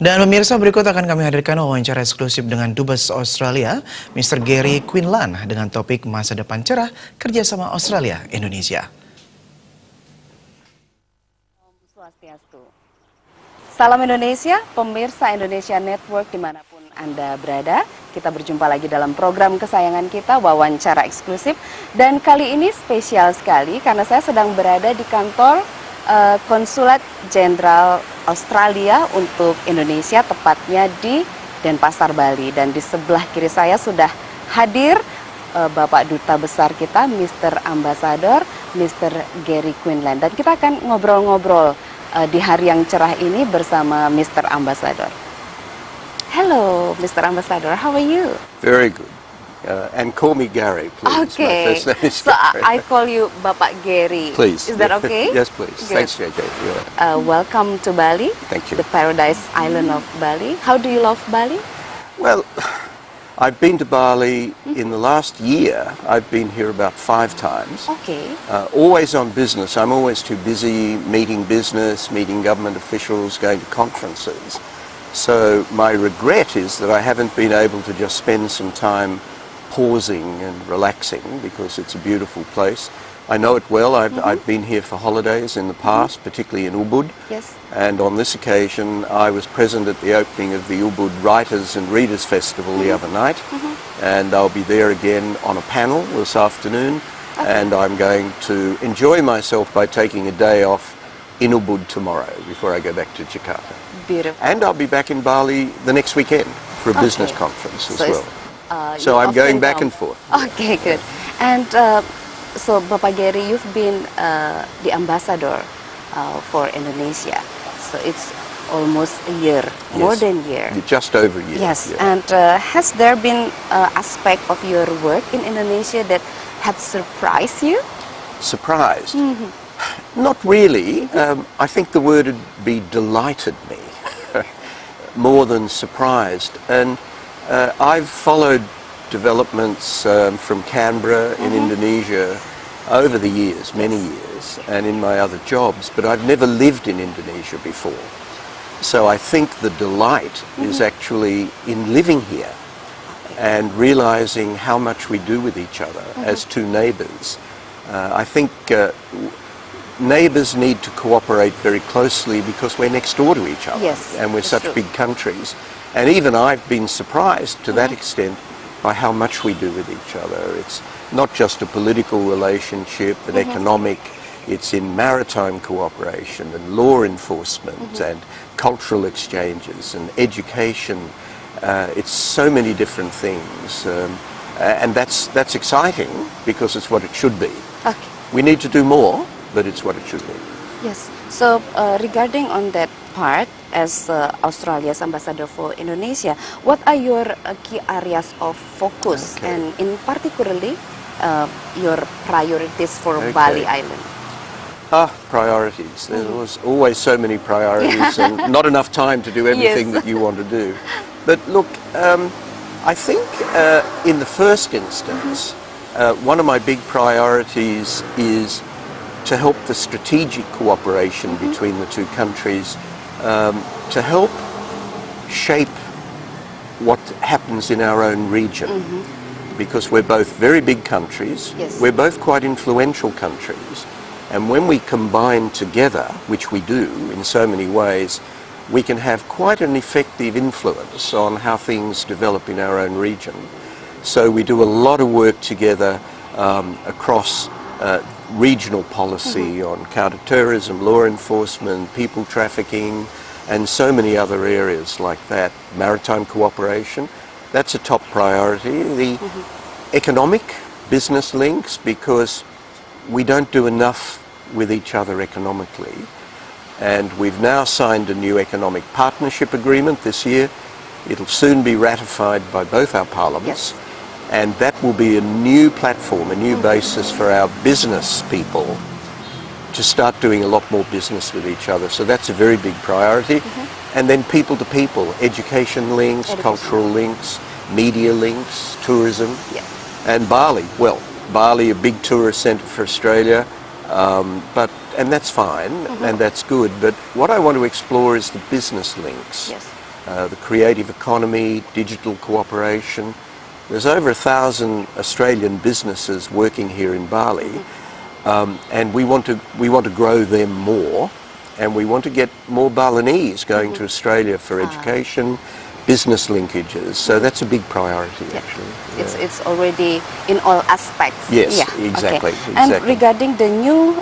Dan pemirsa, berikut akan kami hadirkan wawancara eksklusif dengan Dubes Australia, Mr. Gary Quinlan, dengan topik masa depan cerah kerjasama Australia-Indonesia. Salam Indonesia, pemirsa Indonesia Network dimanapun Anda berada. Kita berjumpa lagi dalam program kesayangan kita, wawancara eksklusif. Dan kali ini spesial sekali karena saya sedang berada di kantor Konsulat Jenderal Australia untuk Indonesia, tepatnya di Denpasar, Bali. Dan di sebelah kiri saya sudah hadir Bapak Duta Besar kita, Mr. Ambassador, Mr. Gary Quinlan. Dan kita akan ngobrol-ngobrol di hari yang cerah ini bersama Mr. Ambassador. Hello, Mr. Ambassador, how are you? Very good. And call me Gary, please. Okay. My first name is So Gary. I call you Bapak Gary. Please. Is that okay? Yes, please. Good. Thanks, JJ. Yeah. Welcome to Bali. Thank you. The paradise island of Bali. How do you love Bali? Well, I've been to Bali in the last year. I've been here about 5 times. Okay. Always on business. I'm always too busy meeting business, meeting government officials, going to conferences. So my regret is that I haven't been able to just spend some time pausing and relaxing, because it's a beautiful place. I know it well. I've been here for holidays in the past, particularly in Ubud. Yes. And on this occasion, I was present at the opening of the Ubud Writers and Readers Festival the other night. And I'll be there again on a panel this afternoon. And I'm going to enjoy myself by taking a day off in Ubud tomorrow before I go back to Jakarta. Beautiful. And I'll be back in Bali the next weekend for a business conference as well. So I'm going back and forth. Okay, good. And so, Bapak Gary, you've been the ambassador for Indonesia. So it's almost a year, more than a year. Just over a year. Yes. Yeah. And has there been aspect of your work in Indonesia that had surprised you? Surprised? Not really. I think the word would be delighted me more than surprised. And I've followed developments from Canberra in Indonesia over the years, many years, and in my other jobs, but I've never lived in Indonesia before. So I think the delight is actually in living here and realizing how much we do with each other as two neighbors. I think neighbors need to cooperate very closely because we're next door to each other, Yes, and we're that's such true. big countries. And even I've been surprised to that extent by how much we do with each other. It's not just a political relationship, but economic. It's in maritime cooperation and law enforcement and cultural exchanges and education. It's so many different things. And that's exciting because it's what it should be. Okay. We need to do more, but it's what it should be. Yes. So regarding on that part, as Australia's ambassador for Indonesia, what are your key areas of focus, and in particularly your priorities for Bali Island? Priorities. There was always so many priorities and not enough time to do everything that you want to do. But look, I think in the first instance, one of my big priorities is to help the strategic cooperation between the two countries, to help shape what happens in our own region. Because we're both very big countries, we're both quite influential countries, and when we combine together, which we do in so many ways, we can have quite an effective influence on how things develop in our own region. So we do a lot of work together across regional policy on counter-terrorism, law enforcement, people trafficking, and so many other areas like that. Maritime cooperation, that's a top priority. The economic business links, because we don't do enough with each other economically. And we've now signed a new economic partnership agreement this year. It'll soon be ratified by both our parliaments. And that will be a new platform, a new basis for our business people to start doing a lot more business with each other. So that's a very big priority. And then people to people, education links, cultural links, media links, tourism. And Bali, well, Bali, a big tourist centre for Australia, and that's fine, and that's good. But what I want to explore is the business links. the creative economy, digital cooperation. There's over 1,000 Australian businesses working here in Bali, and we want to grow them more, and we want to get more Balinese going to Australia for education, business linkages. So that's a big priority, actually. It's already in all aspects. Yes, Yeah, exactly, okay. And exactly. regarding the new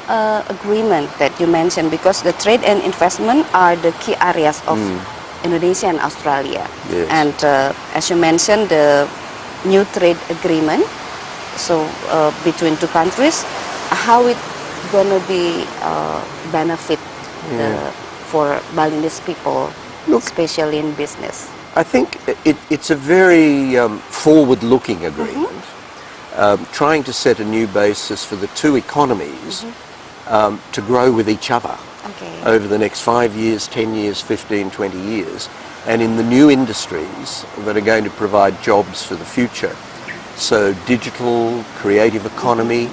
agreement that you mentioned, because the trade and investment are the key areas of Indonesia and Australia. Yes. And as you mentioned, the new trade agreement, so between two countries, how it gonna be benefit for Balinese people, especially in business? I think it's a very forward-looking agreement, trying to set a new basis for the two economies to grow with each other over the next 5 years, 10 years, 15, 20 years, and in the new industries that are going to provide jobs for the future. So digital, creative economy,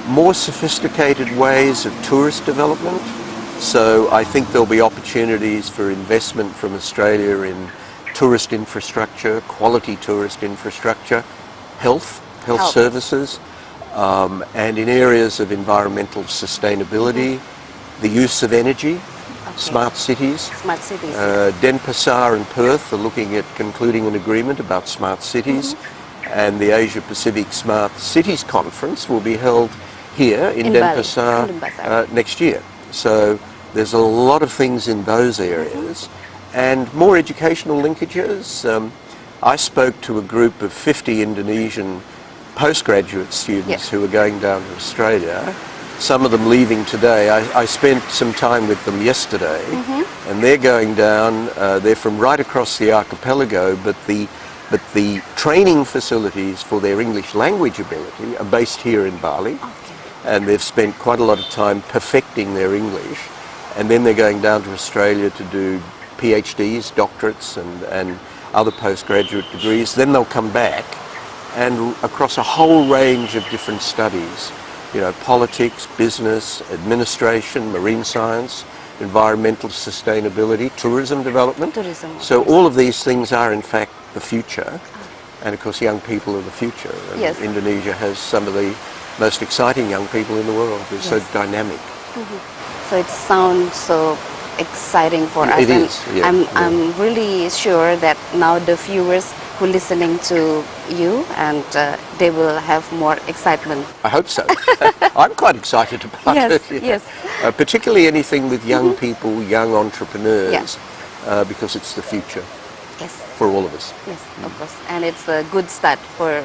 more sophisticated ways of tourist development. So I think there'll be opportunities for investment from Australia in tourist infrastructure, quality tourist infrastructure, health services, and in areas of environmental sustainability, the use of energy, smart cities. Smart cities. Denpasar and Perth are looking at concluding an agreement about smart cities, and the Asia Pacific Smart Cities Conference will be held here in Denpasar next year. So there's a lot of things in those areas, and more educational linkages. I spoke to a group of 50 Indonesian postgraduate students who are going down to Australia, some of them leaving today. I spent some time with them yesterday, and they're going down. They're from right across the archipelago, but the training facilities for their English language ability are based here in Bali, and they've spent quite a lot of time perfecting their English, and then they're going down to Australia to do PhDs, doctorates, and other postgraduate degrees. Then they'll come back, and across a whole range of different studies, politics, business, administration, marine science, environmental sustainability, tourism development. So all of these things are in fact the future, and of course young people are the future. And Indonesia has some of the most exciting young people in the world. They're so dynamic. So it sounds so exciting for us. It is, yeah. I'm really sure that now the viewers who are listening to you, and they will have more excitement. I hope so. I'm quite excited about it. Yes. Particularly anything with young people, young entrepreneurs, because it's the future for all of us. Yes, of course. And it's a good start for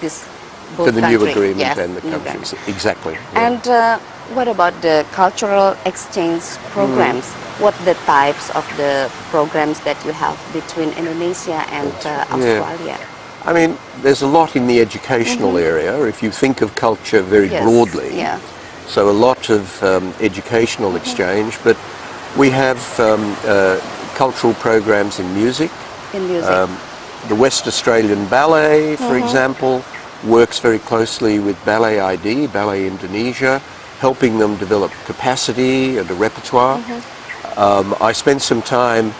this both for the new country. agreement and the countries. Exactly. Yeah. And what about the cultural exchange programs? What the types of the programs that you have between Indonesia and Australia? I mean, there's a lot in the educational area, if you think of culture very broadly. Yeah. So a lot of educational exchange, but we have cultural programs in music. In music. The West Australian Ballet, for example, works very closely with Ballet ID, Ballet Indonesia, helping them develop capacity and a repertoire. I spent some time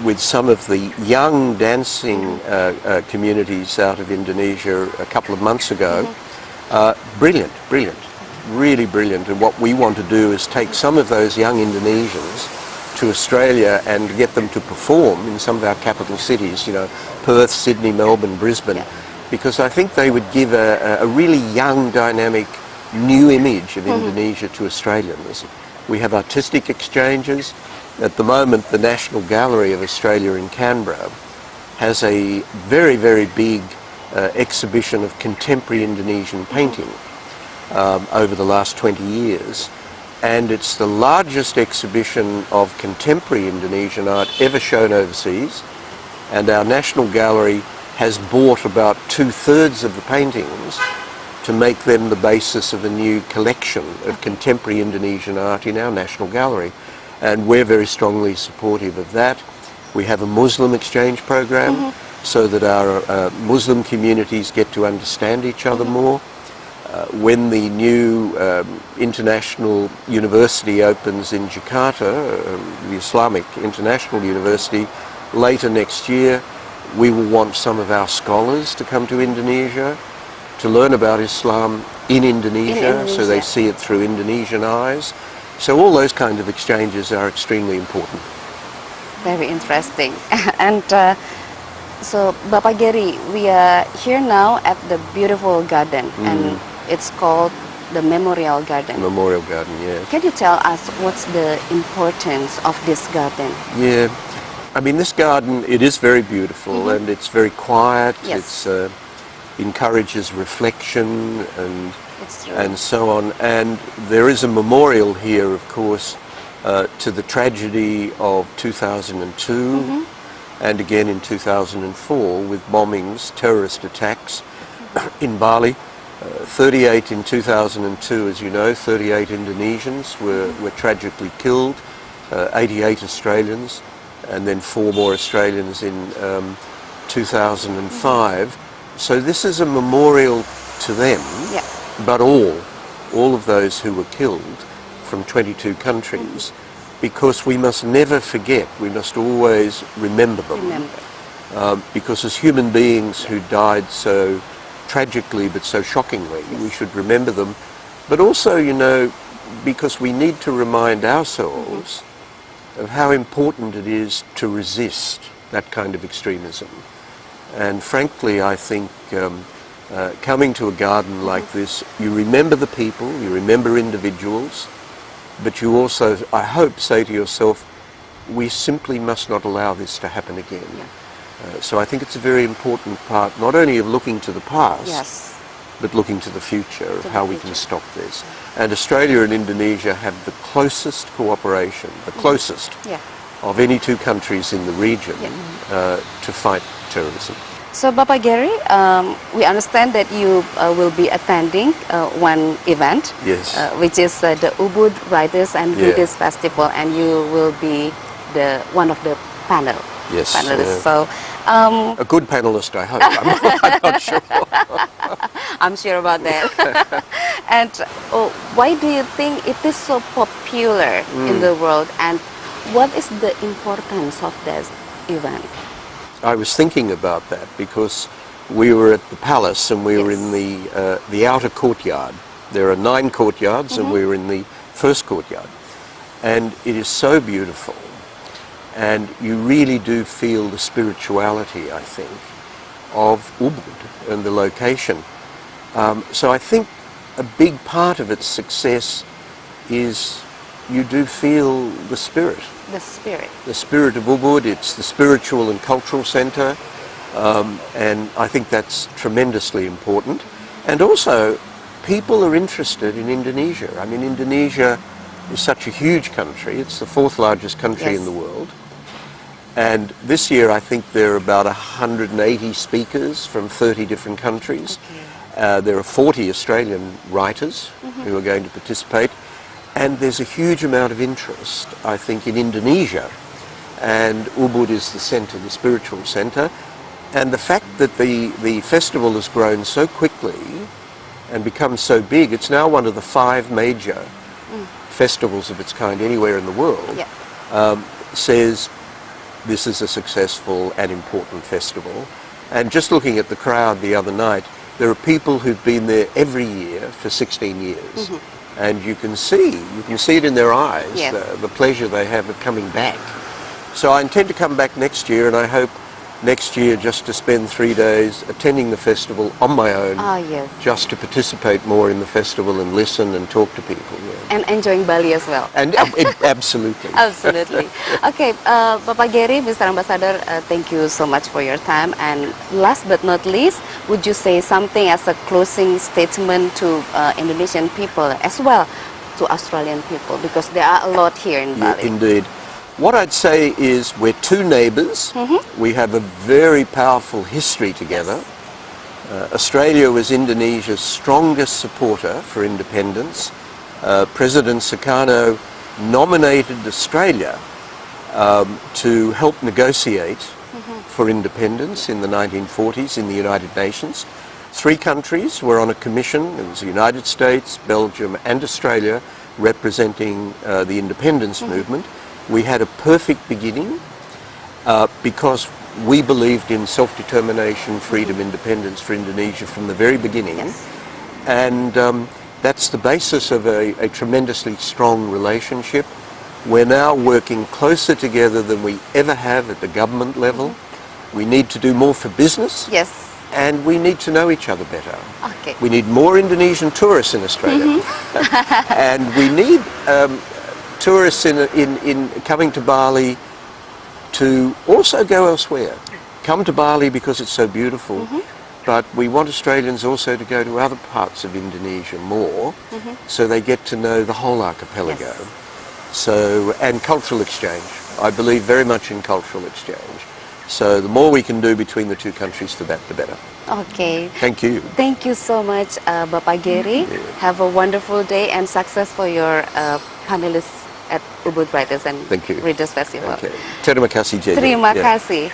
with some of the young dancing communities out of Indonesia a couple of months ago. Brilliant, really brilliant. And what we want to do is take some of those young Indonesians to Australia and get them to perform in some of our capital cities, Perth, Sydney, Melbourne, Brisbane, because I think they would give a really young, dynamic, new image of Indonesia to Australians. We have artistic exchanges. At the moment, the National Gallery of Australia in Canberra has a very, very big exhibition of contemporary Indonesian painting over the last 20 years. And it's the largest exhibition of contemporary Indonesian art ever shown overseas. And our National Gallery has bought about 2/3 of the paintings to make them the basis of a new collection of contemporary Indonesian art in our National Gallery. And we're very strongly supportive of that. We have a Muslim exchange program so that our Muslim communities get to understand each other more. when the new international university opens in Jakarta, the Islamic International University, later next year, we will want some of our scholars to come to Indonesia to learn about Islam in Indonesia, so they see it through Indonesian eyes. So all those kinds of exchanges are extremely important. Very interesting. And so, Bapak Gary, we are here now at the beautiful garden, and it's called the Memorial Garden. Memorial Garden, yes. Can you tell us what's the importance of this garden? Yeah, I mean, this garden, it is very beautiful and it's very quiet. Yes. It's encourages reflection It's true. and so on. And there is a memorial here, of course, to the tragedy of 2002 and again in 2004 with bombings, terrorist attacks in Bali. 38 in 2002, as you know, 38 Indonesians were tragically killed, 88 Australians, and then 4 more Australians in 2005. So this is a memorial to them, but all of those who were killed from 22 countries, because we must never forget, we must always remember them. Because as human beings who died so tragically but so shockingly, we should remember them. But also, you know, because we need to remind ourselves of how important it is to resist that kind of extremism. And frankly, I think coming to a garden like this, you remember the people, you remember individuals, but you also, I hope, say to yourself, we simply must not allow this to happen again. So I think it's a very important part, not only of looking to the past, but looking to the future, of how we can stop this. And Australia and Indonesia have the closest cooperation, the closest of any two countries in the region to fight terrorism. So, Bapak Gary, we understand that you will be attending one event, which is the Ubud Writers and Readers Festival, and you will be one of the panelists. So, a good panelist, I hope. I'm not sure. I'm sure about that. And why do you think it is so popular in the world, and what is the importance of this event? I was thinking about that because we were at the palace and we were in the outer courtyard. There are 9 courtyards and we were in the first courtyard. And it is so beautiful. And you really do feel the spirituality, I think, of Ubud and the location. So I think a big part of its success is you do feel the spirit. The spirit. The spirit of Ubud. It's the spiritual and cultural centre, and I think that's tremendously important. And also, people are interested in Indonesia. I mean, Indonesia is such a huge country. It's the 4th largest country in the world. And this year, I think there are about 180 speakers from 30 different countries. There are 40 Australian writers who are going to participate. And there's a huge amount of interest, I think, in Indonesia. And Ubud is the centre, the spiritual centre. And the fact that the festival has grown so quickly and become so big, it's now one of the 5 major festivals of its kind anywhere in the world, says this is a successful and important festival. And just looking at the crowd the other night, there are people who've been there every year for 16 years. And you can see it in their eyes, the pleasure they have of coming back. So I intend to come back next year, and I hope next year just to spend 3 days attending the festival on my own, just to participate more in the festival and listen and talk to people. And enjoying Bali as well. And absolutely. Absolutely. Okay, Bapak Gary, Mr. Ambassador, thank you so much for your time. And last but not least, would you say something as a closing statement to Indonesian people as well to Australian people? Because there are a lot here in Bali. Indeed. What I'd say is we're 2 neighbours. We have a very powerful history together. Australia was Indonesia's strongest supporter for independence. President Sukarno nominated Australia to help negotiate for independence in the 1940s in the United Nations. 3 countries were on a commission. It was the United States, Belgium and Australia representing the independence movement. We had a perfect beginning because we believed in self-determination, freedom, independence for Indonesia from the very beginning. Yes. And that's the basis of a tremendously strong relationship. We're now working closer together than we ever have at the government level. We need to do more for business. Yes. And we need to know each other better. Okay. We need more Indonesian tourists in Australia. And we need tourists in coming to Bali to also go elsewhere. Come to Bali because it's so beautiful, but we want Australians also to go to other parts of Indonesia more, so they get to know the whole archipelago. Yes. So, and cultural exchange. I believe very much in cultural exchange. So the more we can do between the 2 countries, the better. Okay. Thank you. Thank you so much, Bapak Gary. Have a wonderful day and success for your panelists at Ubud Writers and Thank you. Readers Festival. Okay. Terima kasih, JJ. Terima Yeah. kasih.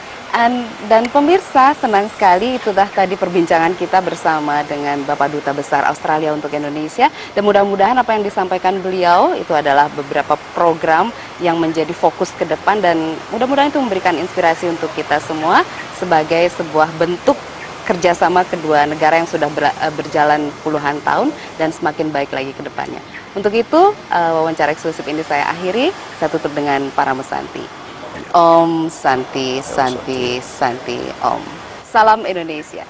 Dan pemirsa, senang sekali itu dah tadi perbincangan kita bersama dengan Bapak Duta Besar Australia untuk Indonesia. Dan mudah-mudahan apa yang disampaikan beliau itu adalah beberapa program yang menjadi fokus ke depan dan mudah-mudahan itu memberikan inspirasi untuk kita semua sebagai sebuah bentuk kerjasama kedua negara yang sudah berjalan puluhan tahun dan semakin baik lagi ke depannya. Untuk itu, wawancara eksklusif ini saya akhiri. Saya tutup dengan Parama Santi. Om Santi, Santi, Santi, Om. Salam Indonesia.